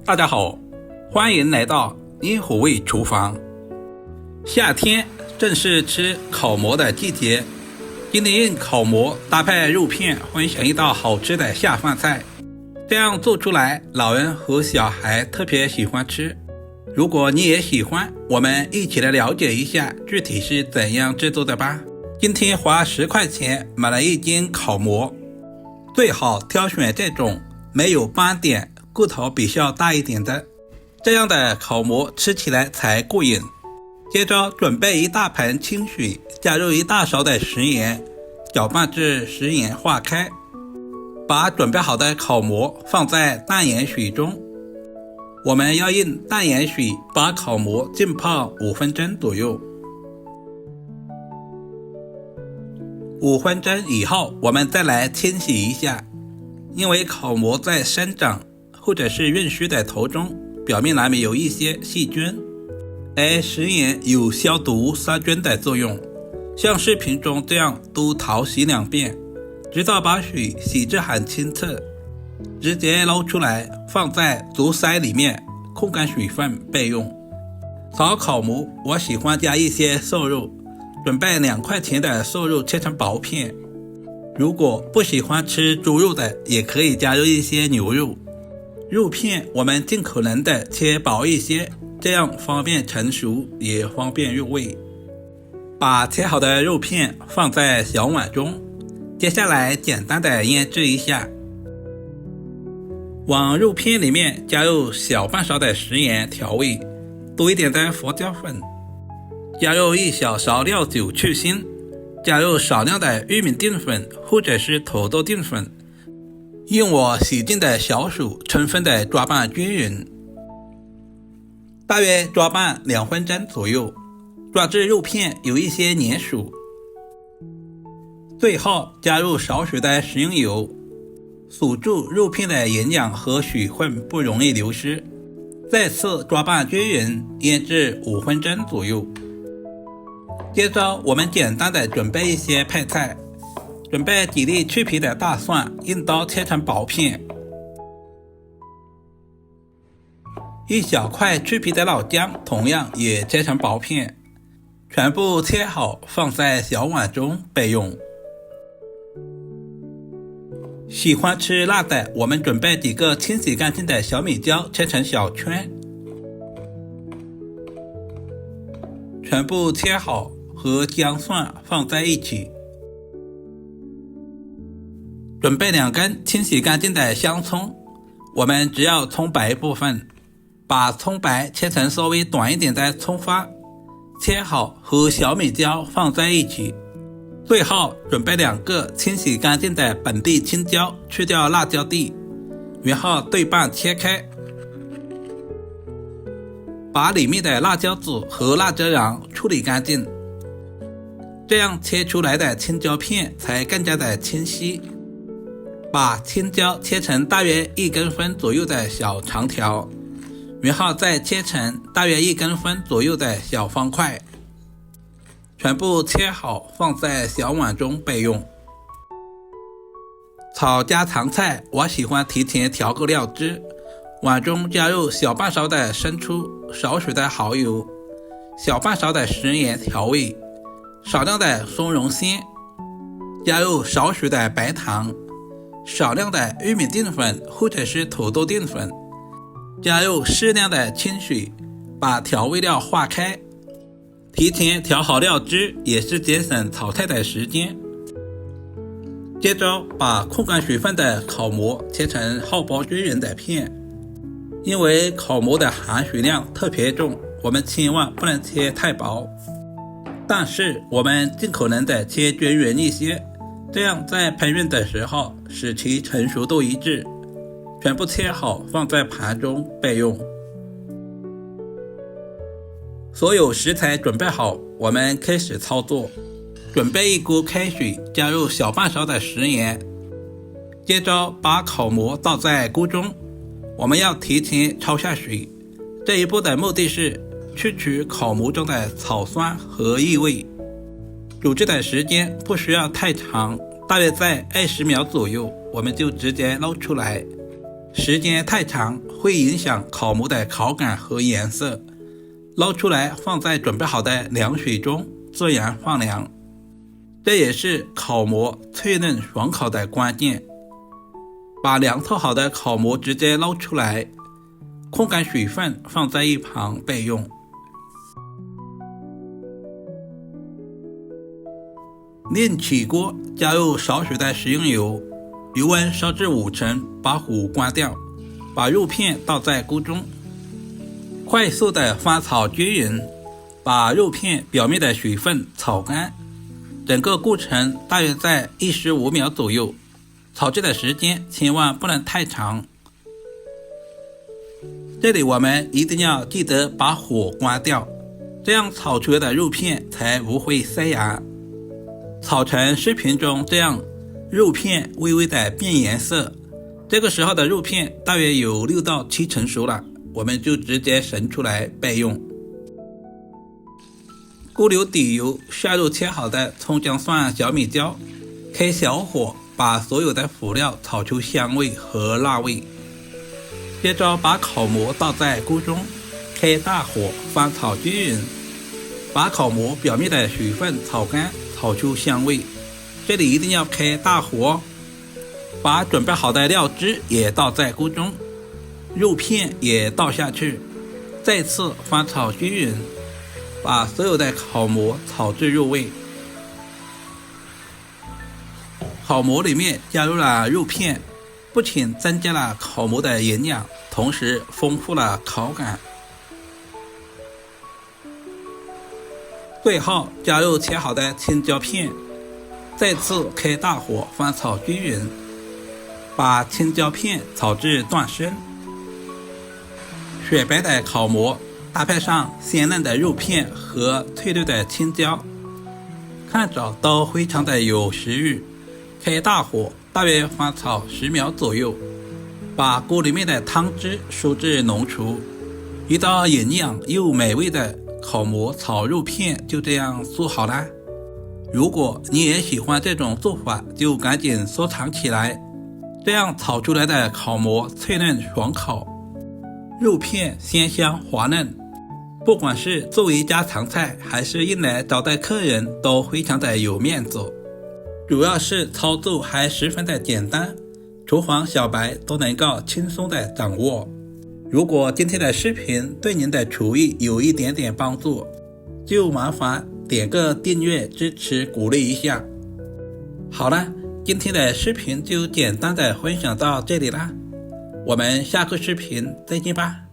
大家好，欢迎来到烟火味厨房。夏天正是吃烤馍的季节，今天用烤馍搭配肉片分享一道好吃的下饭菜，这样做出来老人和小孩特别喜欢吃。如果你也喜欢，我们一起来了解一下具体是怎样制作的吧。今天花10块钱买了一斤烤馍，最好挑选这种没有斑点、骨头比较大一点的，这样的烤馍吃起来才过瘾。接着准备一大盆清水，加入1大勺的食盐，搅拌至食盐化开。把准备好的烤馍放在淡盐水中，我们要用淡盐水把烤馍浸泡5分钟左右。5分钟以后，我们再来清洗一下，因为烤馍在生长或者是运输的途中，表面难免有一些细菌，而食盐有消毒杀菌的作用，像视频中这样多淘洗2遍，直到把水洗至很清澈，直接捞出来放在竹筛里面控干水分备用。炒烤馍我喜欢加一些瘦肉，准备2块钱的瘦肉切成薄片，如果不喜欢吃猪肉的也可以加入一些牛肉。肉片我们尽可能的切薄一些，这样方便成熟也方便入味。把切好的肉片放在小碗中，接下来简单的腌制一下。往肉片里面加入小半勺的食盐调味，多一点的胡椒粉，加入1小勺料酒去腥，加入少量的玉米淀粉或者是土豆淀粉，用我洗净的小手充分的抓拌均匀，大约抓拌2分钟左右，抓至肉片有一些粘稠。最后加入少许的食用油，锁住肉片的营养和水分不容易流失，再次抓拌均匀，腌制5分钟左右。接着我们简单的准备一些配菜，准备几粒去皮的大蒜，用刀切成薄片，1小块去皮的老姜同样也切成薄片，全部切好放在小碗中备用。喜欢吃辣的，我们准备几个清洗干净的小米椒切成小圈，全部切好和姜蒜放在一起。准备2根清洗干净的香葱，我们只要葱白部分，把葱白切成稍微短一点的葱花，切好和小米椒放在一起。最后准备2个清洗干净的本地青椒，去掉辣椒蒂，然后对半切开，把里面的辣椒籽和辣椒瓤处理干净，这样切出来的青椒片才更加的清晰。把青椒切成大约1公分左右的小长条，然后再切成大约1公分左右的小方块，全部切好放在小碗中备用。炒家常菜我喜欢提前调个料汁，碗中加入小半勺的生抽，少许的蚝油，小半勺的食盐调味，少量的松茸鲜，加入少许的白糖，少量的玉米淀粉或者是土豆淀粉，加入适量的清水，把调味料化开。提前调好料汁也是节省炒菜的时间。接着把控干水分的烤馍切成厚薄均匀的片，因为烤馍的含水量特别重，我们千万不能切太薄，但是我们尽可能的切均匀一些，这样在烹饪的时候使其成熟度一致。全部切好放在盘中备用。所有食材准备好，我们开始操作。准备1锅开水，加入小半勺的食盐，接着把烤馍倒在锅中，我们要提前焯下水，这一步的目的是去除烤馍中的草酸和异味。煮制的时间不需要太长，大约在20秒左右，我们就直接捞出来。时间太长会影响烤馍的口感和颜色。捞出来放在准备好的凉水中自然放凉，这也是烤馍脆嫩爽口的关键。把凉透好的烤馍直接捞出来，控干水分放在一旁备用。另起锅，加入少许的食用油，油温烧至5成，把火关掉，把肉片倒在锅中，快速的翻炒均匀，把肉片表面的水分炒干。整个过程大约在15秒左右，炒制的时间千万不能太长。这里我们一定要记得把火关掉，这样炒出来的肉片才不会塞牙。炒成视频中这样，肉片微微的变颜色，这个时候的肉片大约有6到7成熟了，我们就直接盛出来备用。锅留底油，下入切好的葱姜蒜小米椒，开小火把所有的辅料炒出香味和辣味。接着把烤馍倒在锅中，开大火翻炒均匀，把烤馍表面的水分炒干，炒出香味。这里一定要开大火。把准备好的料汁也倒在锅中，肉片也倒下去，再次翻炒均匀，把所有的烤馍炒至入味。烤馍里面加入了肉片，不仅增加了烤馍的营养，同时丰富了口感。最后加入切好的青椒片，再次开大火翻炒均匀，把青椒片炒至断生。雪白的烤馍搭配上鲜嫩的肉片和脆脆的青椒，看着都非常的有食欲。开大火大约翻炒10秒左右，把锅里面的汤汁收至浓稠。一道营养又美味的烤馍炒肉片就这样做好啦。如果你也喜欢这种做法，就赶紧收藏起来。这样炒出来的烤馍脆嫩爽口，肉片鲜香滑嫩，不管是作为家常菜还是用来招待客人都非常的有面子。主要是操作还十分的简单，厨房小白都能够轻松的掌握。如果今天的视频对您的厨艺有一点点帮助，就麻烦点个订阅支持鼓励一下。好了，今天的视频就简单的分享到这里啦，我们下个视频再见吧。